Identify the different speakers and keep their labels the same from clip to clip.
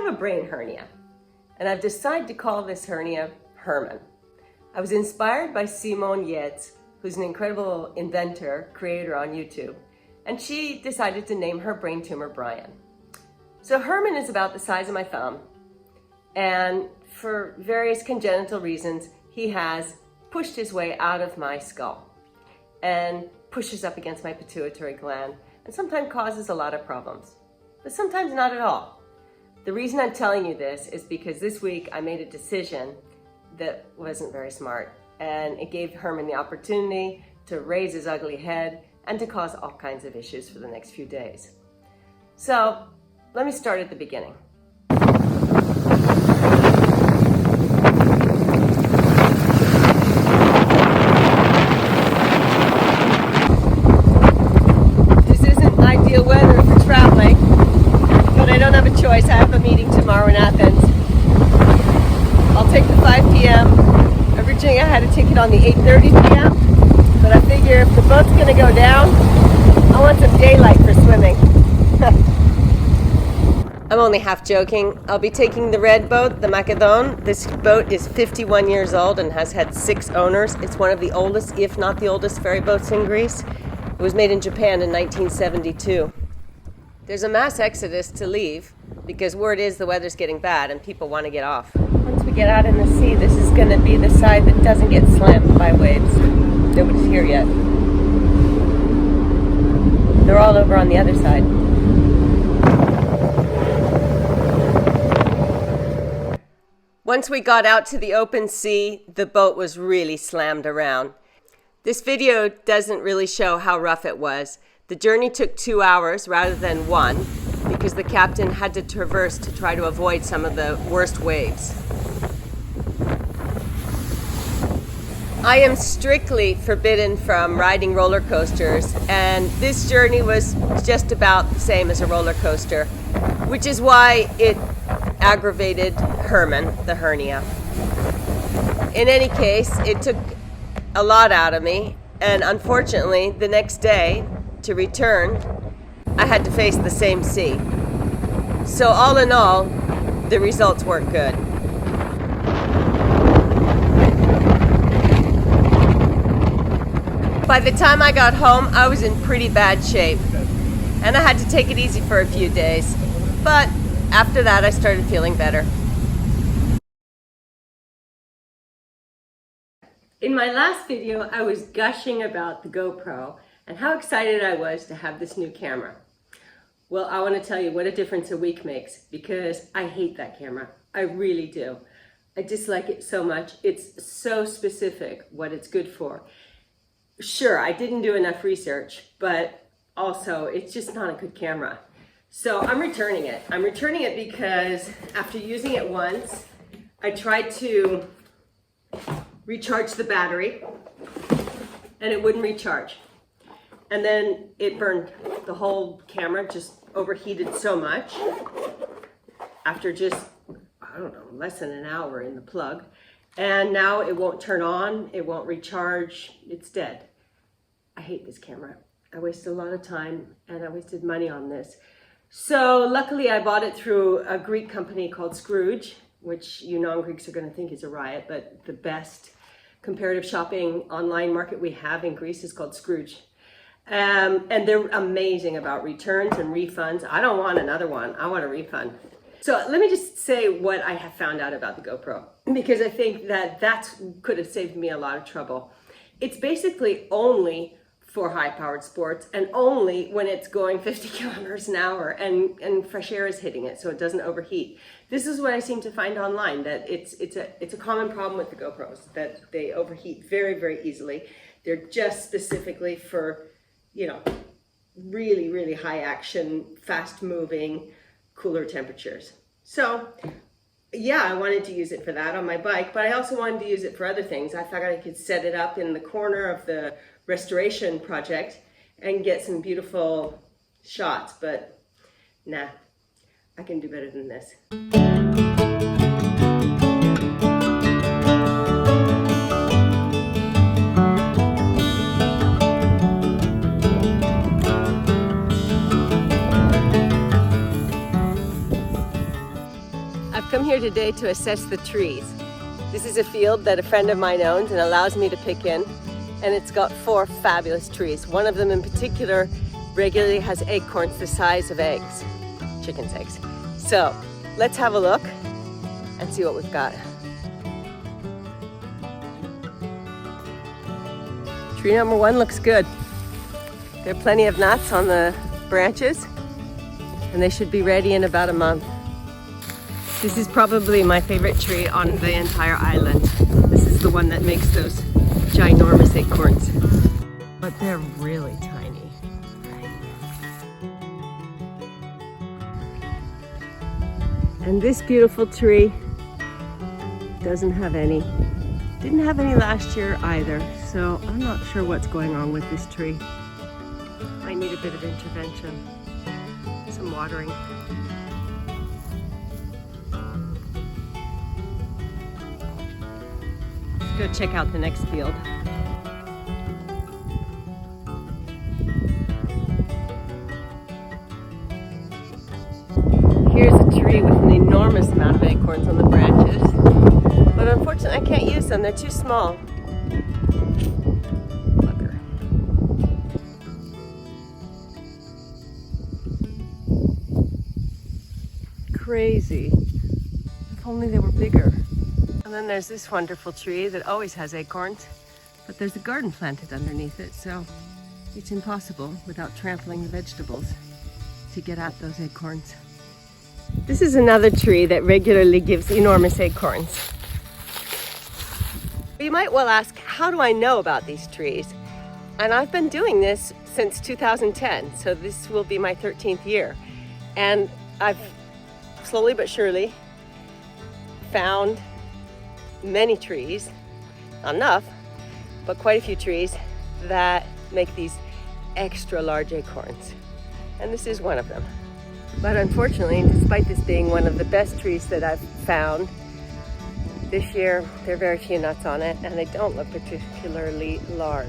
Speaker 1: a brain hernia, and I've decided to call this hernia Herman. I was inspired by Simone Yates, who's an incredible inventor, creator on YouTube, and she decided to name her brain tumor Brian. So Herman is about the size of my thumb, and for various congenital reasons, he has pushed his way out of my skull and pushes up against my pituitary gland, and sometimes causes a lot of problems, but sometimes not at all. The reason I'm telling you this is because this week I made a decision that wasn't very smart, and it gave Herman the opportunity to raise his ugly head and to cause all kinds of issues for the next few days. So let me start at the beginning. This isn't ideal weather for traveling, but I don't have a choice. I have a meeting tomorrow in Athens. I'll take the 5 p.m. Originally I had to take it on the 8:30 p.m. But I figure if the boat's gonna go down, I want some daylight for swimming. I'm only half joking. I'll be taking the red boat, the Macedon. This boat is 51 years old and has had 6 owners. It's one of the oldest, if not the oldest, ferry boats in Greece. It was made in Japan in 1972. There's a mass exodus to leave because word is the weather's getting bad and people want to get off. Once we get out in the sea, this is going to be the side that doesn't get slammed by waves. Nobody's here yet. They're all over on the other side. Once we got out to the open sea, the boat was really slammed around. This video doesn't really show how rough it was. The journey took 2 hours rather than 1 because the captain had to traverse to try to avoid some of the worst waves. I am strictly forbidden from riding roller coasters, and this journey was just about the same as a roller coaster, which is why it aggravated Herman, the hernia. In any case, it took a lot out of me, and unfortunately, the next day, to return, I had to face the same sea. So all in all, the results weren't good. By the time I got home, I was in pretty bad shape, and I had to take it easy for a few days. But after that, I started feeling better. In my last video, I was gushing about the GoPro and how excited I was to have this new camera. Well, I want to tell you what a difference a week makes, because I hate that camera. I really do. I dislike it so much. It's so specific what it's good for. Sure, I didn't do enough research, but also it's just not a good camera. So I'm returning it. I'm returning it because after using it once, I tried to recharge the battery and it wouldn't recharge. And then it burned. The whole camera just overheated so much after just, I don't know, less than an hour in the plug. And now it won't turn on, it won't recharge, it's dead. I hate this camera. I wasted a lot of time and I wasted money on this. So luckily I bought it through a Greek company called Scrooge, which you non-Greeks are going to think is a riot, but the best comparative shopping online market we have in Greece is called Scrooge. And they're amazing about returns and refunds. I don't want another one. I want a refund. So let me just say what I have found out about the GoPro, because I think that could have saved me a lot of trouble. It's basically only for high-powered sports and only when it's going 50 kilometers an hour and fresh air is hitting it so it doesn't overheat. This is what I seem to find online, that it's a common problem with the GoPros, that they overheat very, very easily. They're just specifically for, you know, really, really high action, fast moving, cooler temperatures. So yeah, I wanted to use it for that on my bike, but I also wanted to use it for other things. I thought I could set it up in the corner of the restoration project and get some beautiful shots, but nah, I can do better than this. here today to assess the trees. This is a field that a friend of mine owns and allows me to pick in, and it's got 4 fabulous trees. One of them in particular regularly has acorns the size of eggs, chicken's eggs. So let's have a look and see what we've got. Tree number 1 looks good. There are plenty of nuts on the branches, and they should be ready in about a month. This is probably my favorite tree on the entire island. This is the one that makes those ginormous acorns. But they're really tiny. And this beautiful tree doesn't have any. Didn't have any last year either, so I'm not sure what's going on with this tree. Might need a bit of intervention, some watering. Let's go check out the next field. Here's a tree with an enormous amount of acorns on the branches, but unfortunately I can't use them, they're too small. Bugger. Crazy. If only they were bigger. And then there's this wonderful tree that always has acorns, but there's a garden planted underneath it, so it's impossible without trampling the vegetables to get at those acorns. This is another tree that regularly gives enormous acorns. You might well ask, how do I know about these trees? And I've been doing this since 2010, so this will be my 13th year. And I've slowly but surely found many trees, not enough, but quite a few trees that make these extra large acorns. And this is one of them. But unfortunately, despite this being one of the best trees that I've found, this year there are very few nuts on it and they don't look particularly large.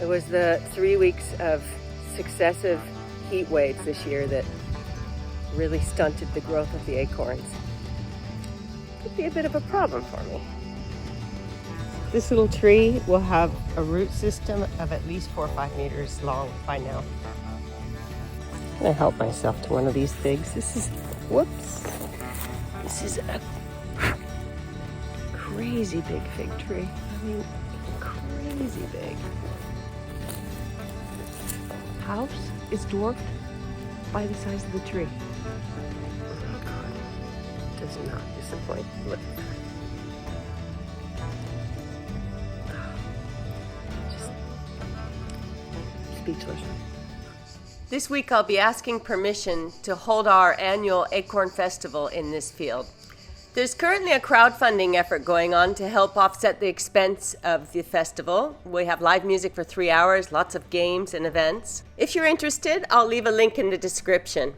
Speaker 1: It was the 3 weeks of successive heat waves this year that really stunted the growth of the acorns. Could be a bit of a problem for me. This little tree will have a root system of at least 4 or 5 meters long by now. I'm gonna help myself to one of these figs. This is, whoops. This is a crazy big fig tree. I mean, crazy big. House is dwarfed by the size of the tree. Oh God, does not disappoint. Look. Just speechless. This week I'll be asking permission to hold our annual Acorn Festival in this field. There's currently a crowdfunding effort going on to help offset the expense of the festival. We have live music for 3 hours, lots of games and events. If you're interested, I'll leave a link in the description.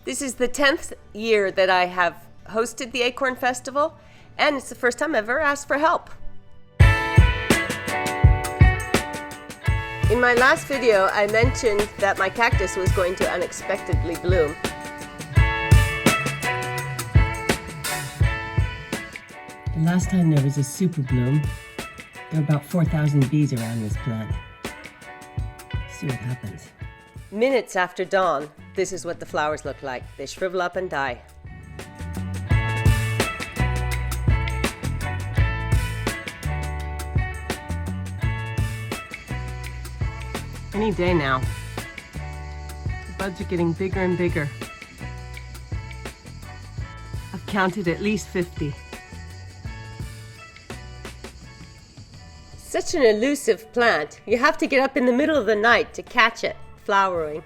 Speaker 1: This is the 10th year that I have hosted the Acorn Festival, and it's the first time I've ever asked for help. In my last video, I mentioned that my cactus was going to unexpectedly bloom. The last time there was a super bloom, there were about 4,000 bees around this plant. Let's see what happens. Minutes after dawn, this is what the flowers look like. They shrivel up and die. Any day now. The buds are getting bigger and bigger. I've counted at least 50. Such an elusive plant. You have to get up in the middle of the night to catch it flowering.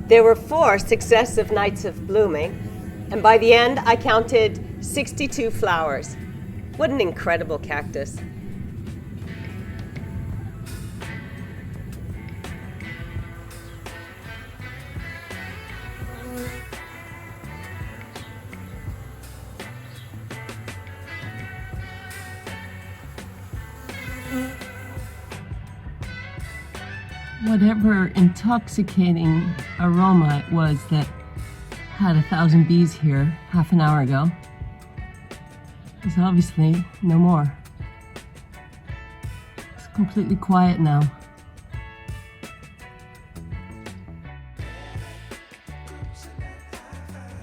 Speaker 1: There were 4 successive nights of blooming, and by the end I counted 62 flowers. What an incredible cactus. whatever intoxicating aroma it was that had 1,000 bees here half an hour ago is obviously no more. It's completely quiet now.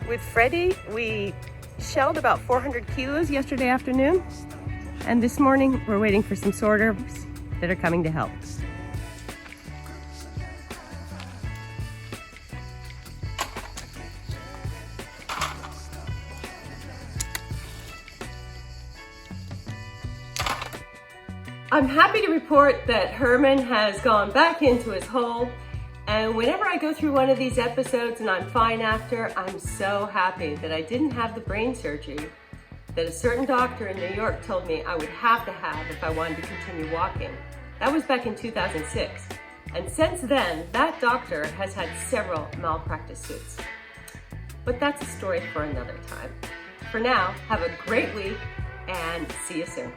Speaker 1: With Freddie, we shelled about 400 kilos yesterday afternoon, and this morning we're waiting for some sorters that are coming to help. I'm happy to report that Herman has gone back into his hole, and whenever I go through one of these episodes and I'm fine after, I'm so happy that I didn't have the brain surgery that a certain doctor in New York told me I would have to have if I wanted to continue walking. That was back in 2006, and since then, that doctor has had several malpractice suits. But that's a story for another time. For now, have a great week and see you soon.